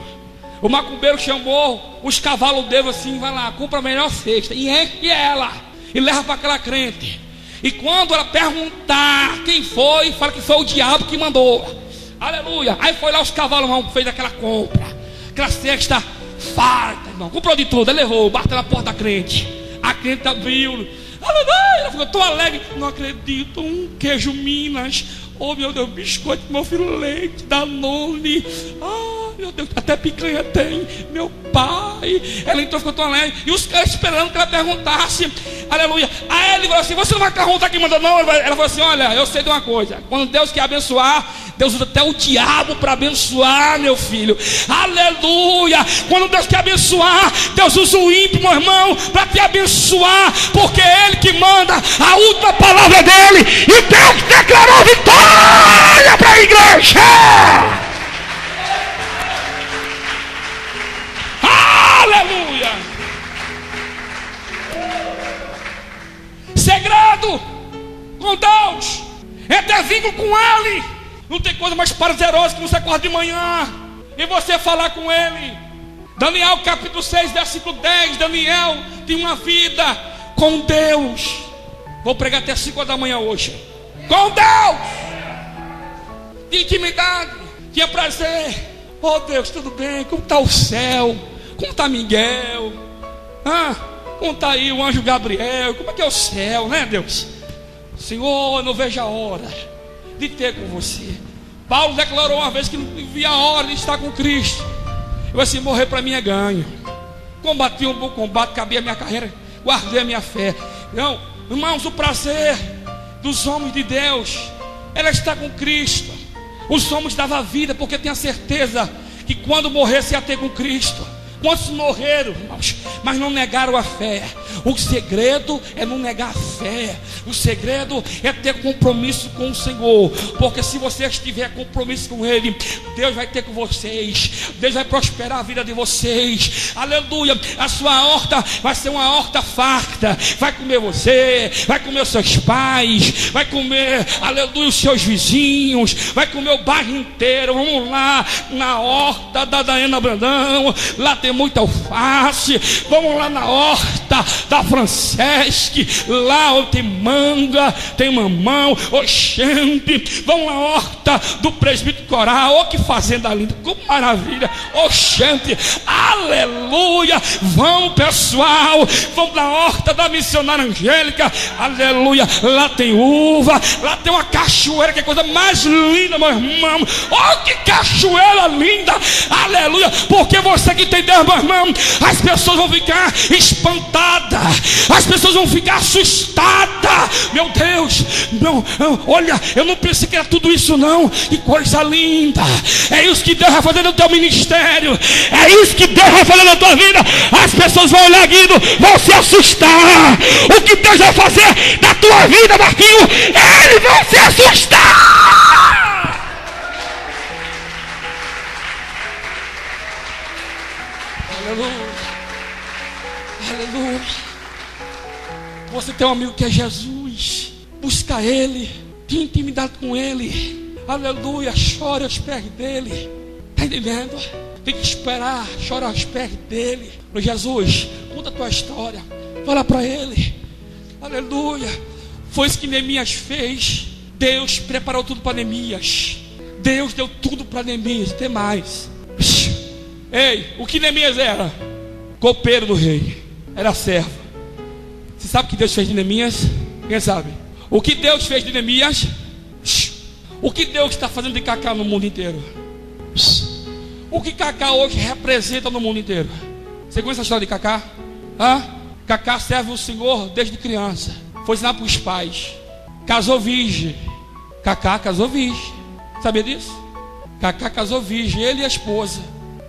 O macumbeiro chamou os cavalos dele assim: vai lá, compra a melhor cesta e enche ela e leva para aquela crente. E quando ela perguntar quem foi, fala que foi o diabo que mandou. Aleluia. Aí foi lá os cavalos, irmão, fez aquela compra, aquela cesta farta, irmão, comprou de tudo. Aí levou, bateu na porta da crente. A crente abriu. Ela ficou tão alegre: não acredito, um queijo Minas. Oh meu Deus, biscoito, meu filho, leite, Danone. Ah, meu Deus, até picanha tem, meu pai. Ela então ficou tão alegre. E os caras esperando que ela perguntasse. Aleluia. Aí ele falou assim: você não vai perguntar quem mandou não? Ela falou assim: olha, eu sei de uma coisa. Quando Deus quer abençoar, Deus usa até o diabo para abençoar, meu filho. Aleluia. Quando Deus quer abençoar, Deus usa o ímpio, meu irmão, para te abençoar, porque é Ele que manda a última palavra dele. E Deus declarou vitória para a igreja. Aleluia. Segredo com Deus é ter vínculo com Ele. Não tem coisa mais prazerosa que você acordar de manhã e você falar com Ele. Daniel capítulo 6 versículo 10. Daniel tem uma vida com Deus. Vou pregar até 5 horas da manhã hoje. Com Deus, de intimidade, tinha prazer. Oh Deus, tudo bem? Como está o céu? Como está Miguel? Como está aí o anjo Gabriel? Como é que é o céu, né, Deus? Senhor, eu não vejo a hora de ter com você. Paulo declarou uma vez que não via a hora de estar com Cristo. Eu assim: morrer para mim é ganho. Combati um bom combate, acabei a minha carreira, guardei a minha fé. Não, irmãos, o prazer dos homens de Deus era estar com Cristo. Os homens davam vida porque tinham certeza que quando morresse ia ter com Cristo. Quantos morreram, irmãos, mas não negaram a fé? O segredo é não negar a fé. O segredo é ter compromisso com o Senhor. Porque se você tiver compromisso com Ele, Deus vai ter com vocês. Deus vai prosperar a vida de vocês. Aleluia. A sua horta vai ser uma horta farta. Vai comer você, vai comer os seus pais, vai comer, aleluia, os seus vizinhos, vai comer o bairro inteiro. Vamos lá na horta da Daiana Brandão. Lá tem muita alface. Vamos lá na horta da Francesque. Lá tem manga, tem mamão. Oxente. Vamos na horta do presbítero Coral. Oh, que fazenda linda, que maravilha. Oxente, aleluia. Vamos, pessoal, vamos na horta da missionária Angélica. Aleluia. Lá tem uva, lá tem uma cachoeira, que é coisa mais linda, meu irmão. Oh, que cachoeira linda. Aleluia. Porque você que tem Deus, meu irmão, as pessoas vão ficar espantadas, as pessoas vão ficar assustadas. Meu Deus, não, olha, eu não pensei que era tudo isso não. Que coisa linda. É isso que Deus vai fazer no teu ministério. É isso que Deus vai fazer na tua vida. As pessoas vão olhar, Guido, vão se assustar. O que Deus vai fazer na tua vida, Marquinho, eles vão se assustar. Aleluia. Aleluia. Você tem um amigo que é Jesus. Busca Ele, tenha intimidade com Ele. Aleluia. Chore aos pés dEle. Está entendendo? Tem que esperar. Chora aos pés dEle. Jesus, conta a tua história. Fala para Ele. Aleluia. Foi isso que Neemias fez. Deus preparou tudo para Neemias. Deus deu tudo para Neemias. Tem mais. Ei, o que Neemias era? Copeiro do rei. Era servo. Você sabe o que Deus fez de Neemias? Quem sabe? O que Deus fez de Neemias? O que Deus está fazendo de Cacá no mundo inteiro? O que Cacá hoje representa no mundo inteiro? Você conhece a história de Cacá? Cacá serve o Senhor desde criança. Foi ensinar para os pais. Casou virgem. Cacá casou virgem. Sabia disso? Cacá casou virgem. Ele e a esposa.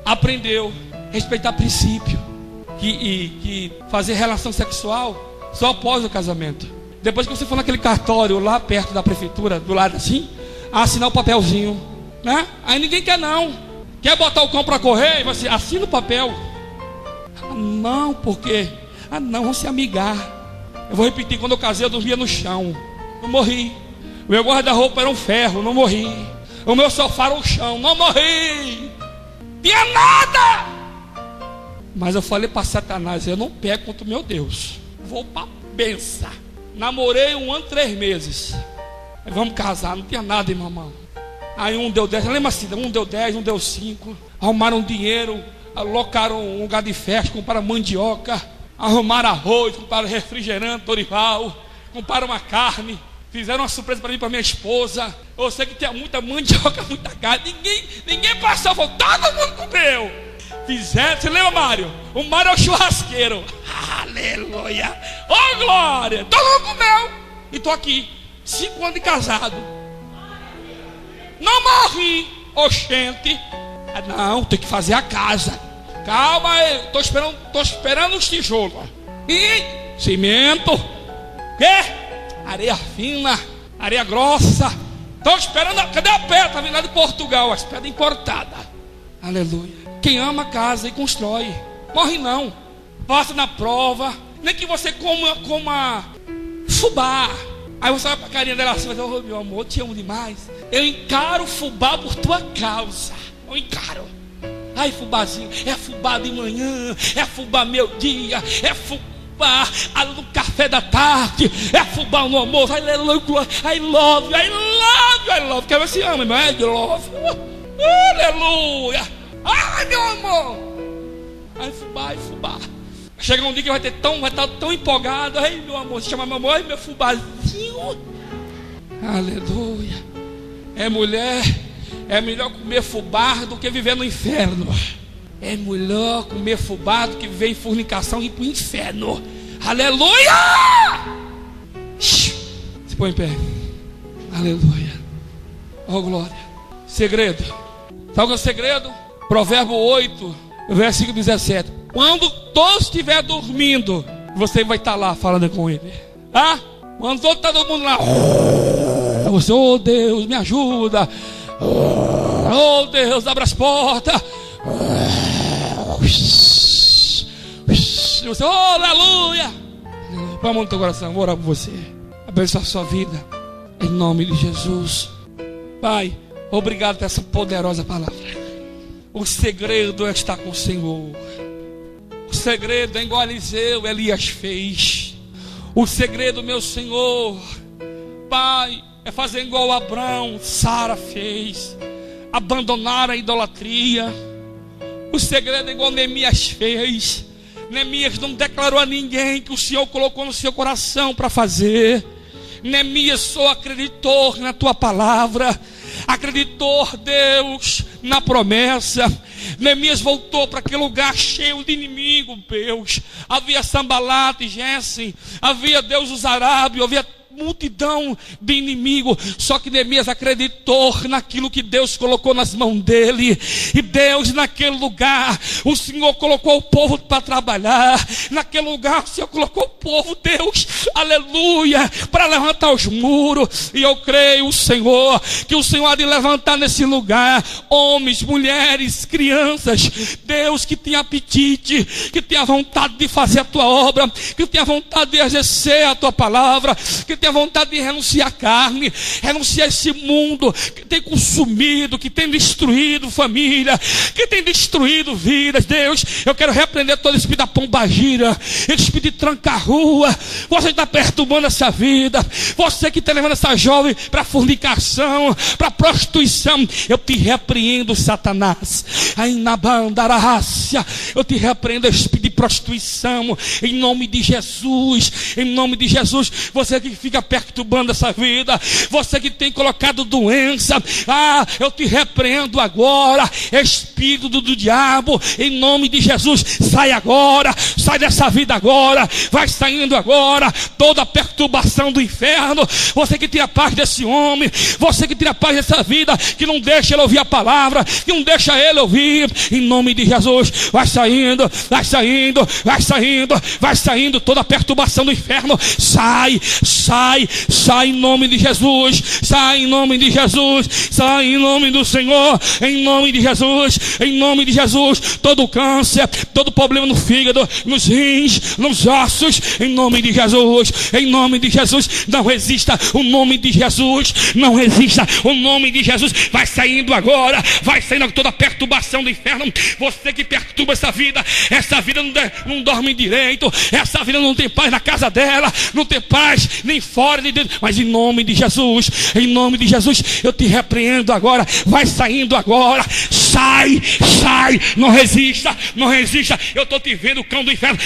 Aprendeu a respeitar princípio. Que fazer relação sexual só após o casamento. Depois que você for naquele cartório lá perto da prefeitura, do lado assim, assinar o papelzinho, né? Aí ninguém quer não. Quer botar o cão para correr? E você assina o papel. Não, por quê? Não, vamos se amigar. Eu vou repetir, quando eu casei eu dormia no chão. Não morri. O meu guarda-roupa era um ferro, não morri. O meu sofá era um chão, não morri. Tinha nada. Mas eu falei para Satanás: eu não pego contra o meu Deus, vou para benção. Namorei 1 ano e 3 meses. Aí vamos casar, não tinha nada, irmão. Aí um deu 10, lembra assim, um deu 10, um deu 5. Arrumaram dinheiro, alocaram um lugar de festa, compraram mandioca, arrumaram arroz, compraram refrigerante, Dorival, compraram uma carne, fizeram uma surpresa para mim e para minha esposa. Eu sei que tinha muita mandioca, muita carne. Ninguém passou, falou, todo mundo comeu. Fizeram, você lembra, Mário? O Mário é o churrasqueiro. Aleluia! Oh, glória! Todo mundo comeu. E estou aqui, 5 anos de casado. Não morri, oxente. Não, tem que fazer a casa. Calma aí, estou esperando os tijolos. E cimento. Quê? Areia fina, areia grossa. Estou esperando, cadê a pedra? Está vindo lá de Portugal, as pedras importadas. Aleluia. Quem ama casa e constrói. Morre não. Passa na prova. Nem que você coma fubá. Aí você vai para a carinha dela assim, oh, meu amor, eu te amo demais. Eu encaro fubá por tua causa. Eu encaro. Ai, fubazinho, é fubá de manhã, é fubá meio-dia, é fubá no café da tarde, é fubá no almoço. I love you, I love you, I love you, I love you. Quer ver se ama, irmão? I love you. Aleluia. Ai, meu amor. Ai, fubá. Chega um dia que vai estar tão empolgado. Ai, meu amor, se chama meu amor, ai, meu fubazinho. Aleluia. É melhor comer fubá do que viver no inferno. É melhor comer fubá do que viver em fornicação e ir para o inferno. Aleluia. Se põe em pé. Aleluia. Oh, glória. Segredo. Sabe o que é o segredo? Provérbio 8, versículo 17. Quando todos estiver dormindo, você vai estar lá falando com ele. Quando todo está todo mundo lá, você, oh Deus, me ajuda. Oh Deus, abre as portas. Você, oh, aleluia. Põe a mão no teu coração, vou orar por você. Abençoa a sua vida, em nome de Jesus. Pai, obrigado por essa poderosa palavra. O segredo é estar com o Senhor. O segredo é igual Eliseu, Elias fez. O segredo, meu Senhor, Pai, é fazer igual Abraão, Sara fez. Abandonar a idolatria. O segredo é igual Neemias fez. Neemias não declarou a ninguém que o Senhor colocou no seu coração para fazer. Neemias só acreditou na tua palavra. Acreditou, Deus, na promessa. Neemias voltou para aquele lugar cheio de inimigo, Deus. Havia Sambalate, Gesem, havia Deus os arábios, havia multidão de inimigo. Só que Neemias acreditou naquilo que Deus colocou nas mãos dele. E Deus, naquele lugar, o Senhor colocou o povo para trabalhar. Naquele lugar o Senhor colocou o povo, Deus, aleluia, para levantar os muros. E eu creio, Senhor, que o Senhor há de levantar nesse lugar homens, mulheres, crianças, Deus, que tem apetite, que tem a vontade de fazer a tua obra, que tem a vontade de exercer a tua palavra, que tem a vontade de renunciar à carne, renunciar a esse mundo que tem consumido, que tem destruído família, que tem destruído vidas. Deus, eu quero repreender todo espírito da pombagira, esse espírito de tranca-rua. Você está perturbando essa vida, você que está levando essa jovem para fornicação, para prostituição, eu te repreendo, Satanás. Aí na bandarrácia, eu te repreendo, espírito de prostituição, em nome de Jesus, em nome de Jesus. Você que fica perturbando essa vida, você que tem colocado doença, eu te repreendo agora, espírito do diabo, em nome de Jesus, sai agora, sai dessa vida agora, vai saindo agora, toda perturbação do inferno. Você que tem a paz desse homem, você que tem a paz dessa vida, que não deixa ele ouvir a palavra, que não deixa ele ouvir, em nome de Jesus, vai saindo, vai saindo, vai saindo, vai saindo toda perturbação do inferno. Sai, sai, sai em nome de Jesus, sai em nome de Jesus, sai em nome do Senhor, em nome de Jesus. em nome de Jesus. Todo câncer, todo problema no fígado, nos rins, nos ossos, em nome de Jesus, em nome de Jesus. Não resista, o nome de Jesus, não resista, o nome de Jesus. Vai saindo agora, vai saindo toda a perturbação do inferno. Você que perturba essa vida não dorme direito, essa vida não tem paz na casa dela, não tem paz nem fora nem dentro, mas em nome de Jesus, em nome de Jesus, eu te repreendo agora. Vai saindo agora, sai, não resista, não resista. Eu estou te vendo, o cão do inferno,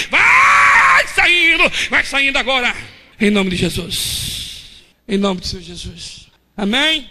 vai saindo agora, em nome de Jesus, em nome de Senhor Jesus, amém?